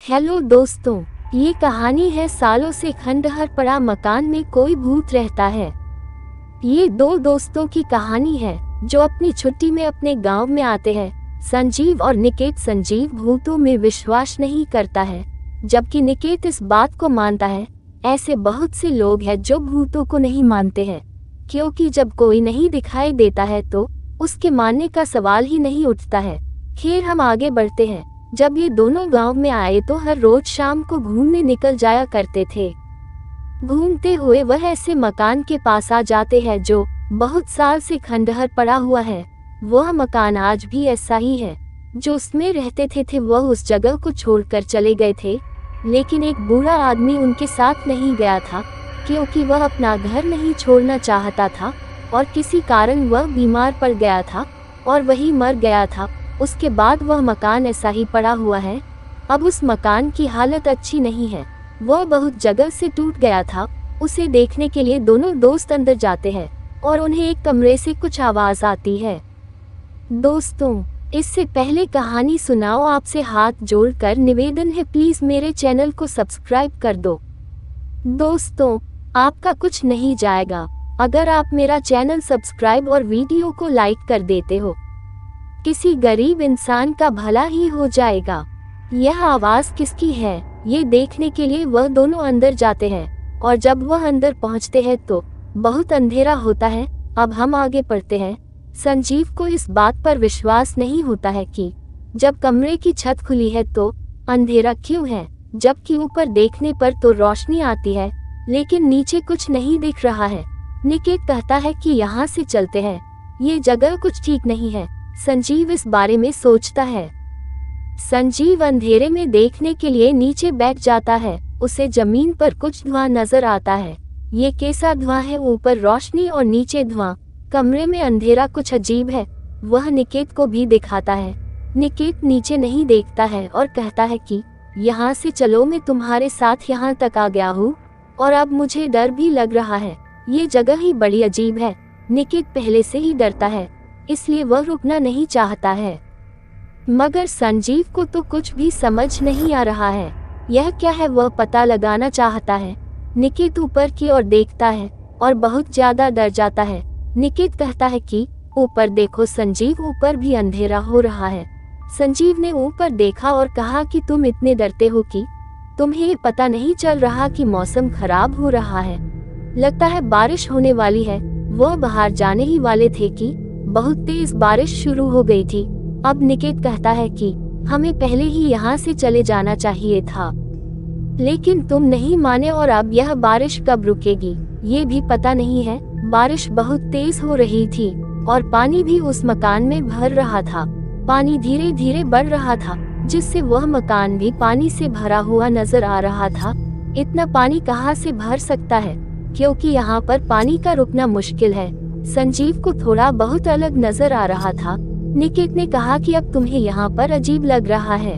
Hello दोस्तों, ये कहानी है सालों से खंडहर पड़ा मकान में कोई भूत रहता है। ये दो दोस्तों की कहानी है जो अपनी छुट्टी में अपने गांव में आते हैं। संजीव और निकेत। संजीव भूतों में विश्वास नहीं करता है, जबकि निकेत इस बात को मानता है। ऐसे बहुत से लोग हैं जो भूतों को नहीं मानते हैं, क्योंकि जब कोई नहीं दिखाई देता है तो उसके मानने का सवाल ही नहीं उठता है। खैर, हम आगे बढ़ते हैं। जब ये दोनों गांव में आए तो हर रोज शाम को घूमने निकल जाया करते थे। घूमते हुए वह ऐसे मकान के पास आ जाते हैं जो बहुत साल से खंडहर पड़ा हुआ है। वह मकान आज भी ऐसा ही है। जो उसमें रहते थे वह उस जगह को छोड़कर चले गए थे, लेकिन एक बूढ़ा आदमी उनके साथ नहीं गया था, क्योंकि वह अपना घर नहीं छोड़ना चाहता था और किसी कारण वह बीमार पड़ गया था और वही मर गया था। उसके बाद वह मकान ऐसा ही पड़ा हुआ है। अब उस मकान की हालत अच्छी नहीं है, वह बहुत जगह से टूट गया था। उसे देखने के लिए दोनों दोस्त अंदर जाते हैं और उन्हें एक कमरे से कुछ आवाज आती है। दोस्तों, इससे पहले कहानी सुनाओ, आपसे हाथ जोड़कर निवेदन है, प्लीज मेरे चैनल को सब्सक्राइब कर दो। दोस्तों, आपका कुछ नहीं जाएगा अगर आप मेरा चैनल सब्सक्राइब और वीडियो को लाइक कर देते हो। किसी गरीब इंसान का भला ही हो जाएगा। यह आवाज किसकी है, ये देखने के लिए वह दोनों अंदर जाते हैं और जब वह अंदर पहुंचते हैं तो बहुत अंधेरा होता है। अब हम आगे बढ़ते हैं। संजीव को इस बात पर विश्वास नहीं होता है कि जब कमरे की छत खुली है तो अंधेरा क्यों है, जबकि ऊपर देखने पर तो रोशनी आती है, लेकिन नीचे कुछ नहीं दिख रहा है। निकेत कहता है कि यहाँ से चलते हैं, ये जगह कुछ ठीक नहीं है। संजीव इस बारे में सोचता है। संजीव अंधेरे में देखने के लिए नीचे बैठ जाता है। उसे जमीन पर कुछ धुआं नजर आता है। ये कैसा धुआं है, ऊपर रोशनी और नीचे धुआं। कमरे में अंधेरा कुछ अजीब है। वह निकेत को भी दिखाता है। निकेत नीचे नहीं देखता है और कहता है कि यहाँ से चलो, मैं तुम्हारे साथ यहाँ तक आ गया हूँ और अब मुझे डर भी लग रहा है। ये जगह ही बड़ी अजीब है। निकेत पहले से ही डरता है, इसलिए वह रुकना नहीं चाहता है। मगर संजीव को तो कुछ भी समझ नहीं आ रहा है। यह क्या है, वह पता लगाना चाहता है। निकेत ऊपर की ओर देखता है और बहुत ज्यादा डर जाता है। निकेत कहता है कि ऊपर देखो। संजीव, ऊपर भी अंधेरा हो रहा है। संजीव ने ऊपर देखा और कहा कि तुम इतने डरते हो कि तुम्हें पता नहीं चल रहा कि मौसम खराब हो रहा है, लगता है बारिश होने वाली है। वह बाहर जाने ही वाले थे कि बहुत तेज बारिश शुरू हो गई थी। अब निकेत कहता है कि हमें पहले ही यहाँ से चले जाना चाहिए था, लेकिन तुम नहीं माने और अब यह बारिश कब रुकेगी ये भी पता नहीं है। बारिश बहुत तेज हो रही थी और पानी भी उस मकान में भर रहा था। पानी धीरे धीरे बढ़ रहा था, जिससे वह मकान भी पानी से भरा हुआ नजर आ रहा था। इतना पानी कहाँ से भर सकता है, क्योंकि यहाँ पर पानी का रुकना मुश्किल है। संजीव को थोड़ा बहुत अलग नजर आ रहा था। निकेत ने कहा कि अब तुम्हें यहाँ पर अजीब लग रहा है।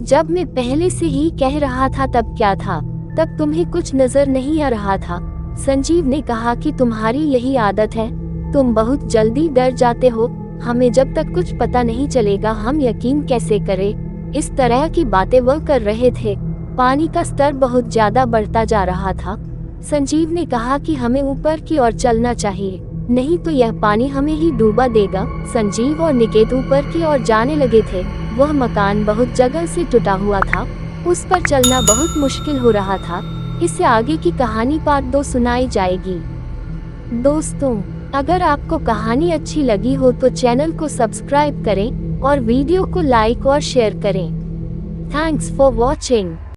जब मैं पहले से ही कह रहा था तब क्या था, तब तुम्हें कुछ नजर नहीं आ रहा था। संजीव ने कहा कि तुम्हारी यही आदत है, तुम बहुत जल्दी डर जाते हो। हमें जब तक कुछ पता नहीं चलेगा हम यकीन कैसे करें। इस तरह की बातें वह कर रहे थे। पानी का स्तर बहुत ज्यादा बढ़ता जा रहा था। संजीव ने कहा कि हमें ऊपर की ओर चलना चाहिए, नहीं तो यह पानी हमें ही डूबा देगा। संजीव और निकेत ऊपर की ओर जाने लगे थे। वह मकान बहुत जगह से टूटा हुआ था, उस पर चलना बहुत मुश्किल हो रहा था। इससे आगे की कहानी पार्ट 2 सुनाई जाएगी। दोस्तों, अगर आपको कहानी अच्छी लगी हो तो चैनल को सब्सक्राइब करें और वीडियो को लाइक और शेयर करें। Thanks for watching.